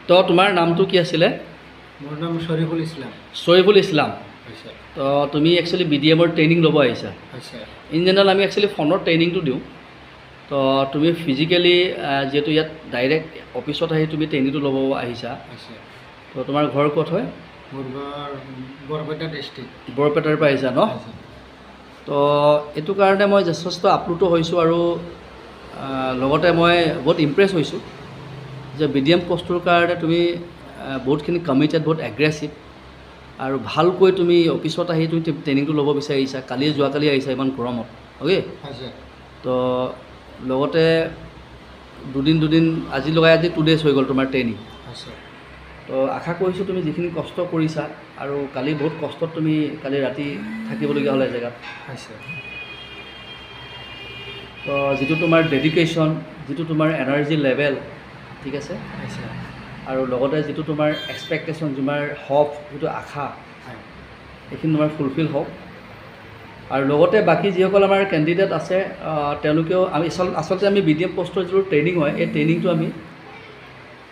তো তোমাৰ নামটো কি আছিলে? মোৰ নাম শ্বৰিফুল ইছলাম। শ্বৰিফুল ইছলাম। হয় ছাৰ। তো তুমি একচুৱেলি BDMৰ ট্ৰেইনিং ল'ব আহিছা। হয় ছাৰ। ইন জেনেৰেল আমি একচুৱেলি ফোনৰ ট্ৰেইনিংটো দিওঁ। তো তুমি ফিজিকেলি যিহেতু ইয়াত ডাইৰেক্ট অফিচত আহি তুমি ট্ৰেইনিংটো ল'ব আহিছা। হয় ছাৰ। তো তোমাৰ ঘৰ ক'ত হয়? মোৰ ঘৰ বৰপেটা ডিষ্ট্ৰিক্ট। বৰপেটাৰ পৰা আহিছা ন? তো এইটো কাৰণে মই যথেষ্ট আপ্লুত হৈছোঁ আৰু লগতে মই বহুত ইমপ্ৰেছ হৈছোঁ যে BDM পষ্টটোৰ কাৰণে তুমি বহুতখিনি কমিটেড, বহুত এগ্ৰেছিভ আৰু ভালকৈ তুমি অফিচত আহি তুমি ট্ৰেইনিংটো ল'ব বিচাৰিছা। যোৱাকালি আহিছা ইমান গৰমত, অ'কে? হয় ছাৰ। তো লগতে দুদিন আজি লগাই 2 days হৈ গ'ল তোমাৰ ট্ৰেইনিং। হয় ছাৰ। তো আশা কৰিছোঁ তুমি যিখিনি কষ্ট কৰিছা আৰু কালি বহুত কষ্টত তুমি কালি ৰাতি থাকিবলগীয়া হ'ল জেগাত। হয় ছাৰ। তো যিটো তোমাৰ ডেডিকেশ্যন, যিটো তোমাৰ এনাৰ্জি লেভেল, ঠিক আছে, হয় ছাৰ। আৰু লগতে যিটো তোমাৰ এক্সপেক্টেশ্যন, তোমাৰ হপ, যিটো আশা, হয়। এইখিনি তোমাৰ ফুলফিল হওক। আৰু লগতে বাকী যিসকল আমাৰ কেণ্ডিডেট আছে তেওঁলোকেও আচলতে আমি BDM পষ্টৰ যিটো ট্ৰেইনিং হয়, এই ট্ৰেইনিংটো আমি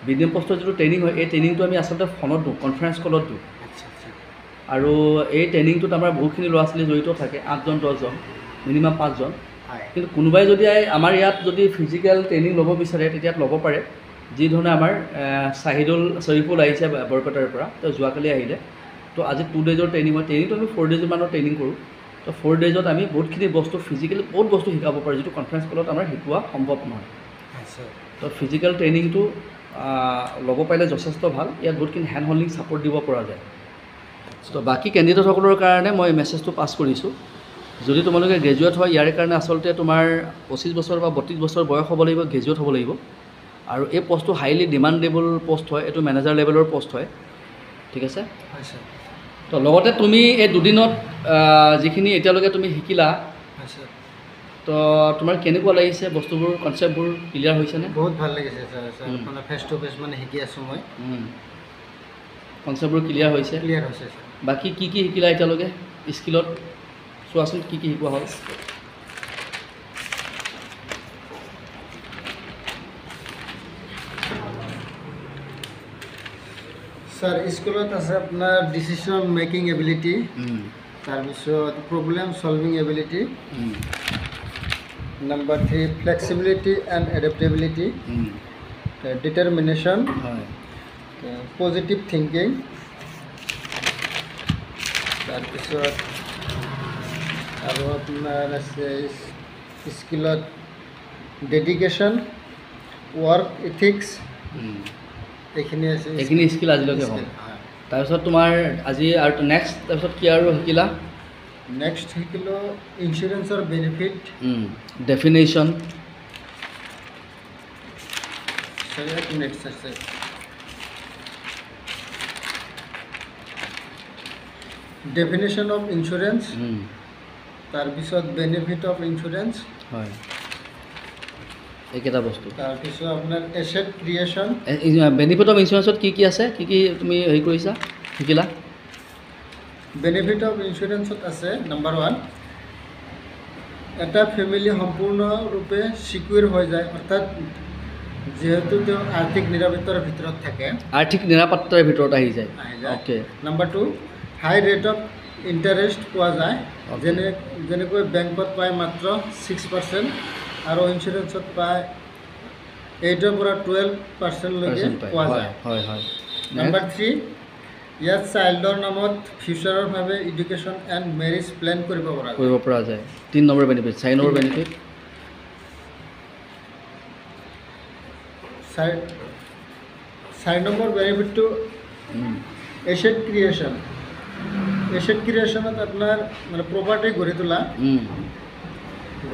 BDM পষ্টৰ যিটো ট্ৰেইনিং হয়, এই ট্ৰেইনিংটো আমি আচলতে ফোনত দিওঁ, কনফাৰেঞ্চ কলত দিওঁ। আচ্ছা আচ্ছা। আৰু এই ট্ৰেইনিংটোত আমাৰ বহুতখিনি ল'ৰা ছোৱালী জড়িত থাকে, 8জন 10জন, মিনিমাম 5জন। হয়। কিন্তু কোনোবাই যদি আমাৰ ইয়াত যদি ফিজিকেল ট্ৰেইনিং ল'ব বিচাৰে তেতিয়া ল'ব পাৰে। যি ধৰণে আমাৰ শ্বৰিফুল আহিছে বৰপেটাৰ পৰা, তেওঁ যোৱাকালি আহিলে। তো আজি 2 days ট্ৰেইনিং হয়। ট্ৰেইনিংটো আমি 4 days মানৰ ট্ৰেইনিং কৰোঁ। তো 4 days আমি বহুতখিনি বস্তু ফিজিকেলি বহুত বস্তু শিকাব পাৰোঁ, যিটো কনফাৰেঞ্চ কলত আমাৰ শিকোৱা সম্ভৱ নহয়। আচ্ছা। তো ফিজিকেল ট্ৰেইনিংটো ল'ব পাৰিলে যথেষ্ট ভাল। ইয়াত বহুতখিনি হেণ্ড হোল্ডিং ছাপৰ্ট দিব পৰা যায়। তো বাকী কেণ্ডিডেটসকলৰ কাৰণে মই মেছেজটো পাছ কৰিছোঁ। যদি তোমালোকে গ্ৰেজুৱেট হয়, ইয়াৰ কাৰণে আচলতে তোমাৰ 25 বছৰ বা 32 বছৰ বয়স হ'ব লাগিব, গ্ৰেজুৱেট হ'ব লাগিব। আৰু এই পষ্টটো হাইলি ডিমাণ্ডেবল পষ্ট হয়, এইটো মেনেজাৰ লেভেলৰ পষ্ট হয়, ঠিক আছে? হয় ছাৰ। তো লগতে তুমি এই দুদিনত যিখিনি এতিয়ালৈকে তুমি শিকিলা, হয় ছাৰ। তো তোমাৰ কেনেকুৱা লাগিছে বস্তুবোৰ, কনচেপ্টবোৰ ক্লিয়াৰ হৈছেনে? বহুত ভাল লাগিছে ছাৰ। মানে ফেচ টু ফেচ মানে শিকি আছোঁ মই। কনচেপ্টবোৰ ক্লিয়াৰ হৈছে? ক্লিয়াৰ হৈছে ছাৰ। বাকী কি শিকিলা এতিয়ালৈকে স্কিলত? চোৱাচোন কি শিকোৱা হ'ল। ছাৰ স্কুলত আছে আপোনাৰ ডিচিশ্যন মেকিং এবিলিটি, তাৰপিছত problem solving ability, number 3 flexibility and adaptability, determination, positive thinking, তাৰপিছত আৰু আপোনাৰ আছে স্কিলত ডেডিকেশ্যন, ৱৰ্ক ইথিক্স, এইখিনি আছে। এইখিনি স্কিল আজিলৈকে হ'ল। তাৰপিছত তোমাৰ আজি আৰু নেক্সট তাৰপিছত কি আৰু শিকিলা? নেক্সট শিকিলোঁ ইঞ্চুৰেঞ্চৰ বেনিফিট, ডেফিনেশ্যন, নেক্সট আছে ডেফিনেশ্যন অফ ইঞ্চুৰেঞ্চ, তাৰপিছত বেনিফিট অফ ইঞ্চুৰেঞ্চ, হয়, এইকেইটা বস্তু। তাৰপিছত আপোনাৰ এছেট ক্ৰিয়েশ্যন। বেনিফিট অফ ইঞ্চুৰেঞ্চত কি আছে, কি তুমি হেৰি কৰিছা, শিকিলা? বেনিফিট অফ ইঞ্চুৰেঞ্চত আছে নাম্বাৰ 1, এটা ফেমিলি সম্পূৰ্ণৰূপে ছিকিউৰ হৈ যায়, অৰ্থাৎ যিহেতু তেওঁ আৰ্থিক নিৰাপত্তাৰ ভিতৰত থাকে, আৰ্থিক নিৰাপত্তাৰ ভিতৰত আহি যায়। Okay. Number 2, high rate of interest পোৱা যায়, যেনেকৈ বেংকত পায় মাত্ৰ 6% আৰু ইঞ্চুৰেঞ্চত পায় 8ৰ পৰা 12% লৈকে পোৱা যায়। হয় হয়। নাম্বাৰ 3, ইয়াত চাইল্ডৰ নামত ফিউচাৰৰ বাবে এডুকেশ্যন এণ্ড মেৰিজ প্লেন কৰিব পৰা যায়। 3 number benefit. 4 number benefit, 4 number বেনিফিটটো এছেট ক্ৰিয়েশ্যন। এছেট ক্ৰিয়েশ্যনত আপোনাৰ মানে প্ৰপাৰ্টি গঢ়ি তোলা,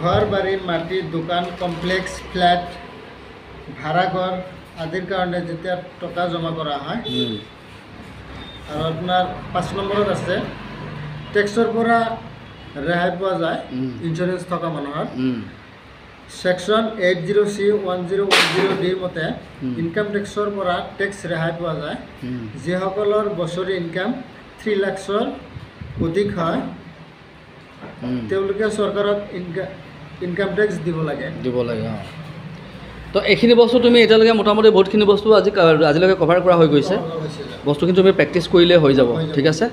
ঘৰ বাৰী, মাটি, দোকান, কমপ্লেক্স, ফ্লেট, ভাড়াঘৰ আদিৰ কাৰণে যেতিয়া টকা জমা কৰা হয়। আৰু আপোনাৰ 5 নম্বৰত আছে টেক্সৰ পৰা ৰেহাই পোৱা যায় ইঞ্চুৰেঞ্চ থকা মানুহৰ। ছেকশ্যন 80C1010D মতে ইনকাম টেক্সৰ পৰা টেক্স ৰেহাই পোৱা যায় যিসকলৰ বছৰি ইনকাম 3 লাখৰ অধিক হয়, তেওঁলোকে চৰকাৰক ইনকাম টেক্স দিব লাগে। তো এইখিনি বস্তু তুমি এতিয়ালৈকে মোটামুটি বহুতখিনি বস্তু আজিলৈকে কভাৰ কৰা হৈ গৈছে বস্তুখিনি তুমি প্ৰেক্টিছ কৰিলে হৈ যাব ঠিক আছে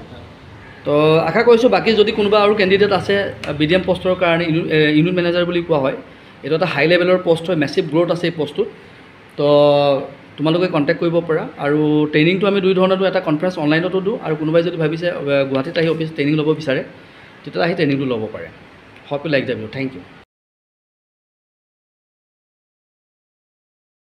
তো আশা কৰিছোঁ বাকী যদি কোনোবা আৰু কেণ্ডিডেট আছে BDM পষ্টৰ কাৰণে ইউনিট মেনেজাৰ বুলি কোৱা হয় এইটো এটা হাই লেভেলৰ পষ্ট হয় মেচিভ গ্ৰ'থ আছে এই পষ্টটোত তো তোমালোকে কণ্টেক্ট কৰিব পাৰা আৰু ট্ৰেইনিংটো আমি দুই ধৰণৰ দিওঁ এটা কনফাৰেঞ্চ অনলাইনতো দিওঁ আৰু কোনোবাই যদি ভাবিছে গুৱাহাটীত আহি অফিচ ট্ৰেইনিং ল'ব বিচাৰে তেতিয়াহ'লে আহি ট্ৰেইনিংটো ল'ব পাৰে hope you like the video' thank U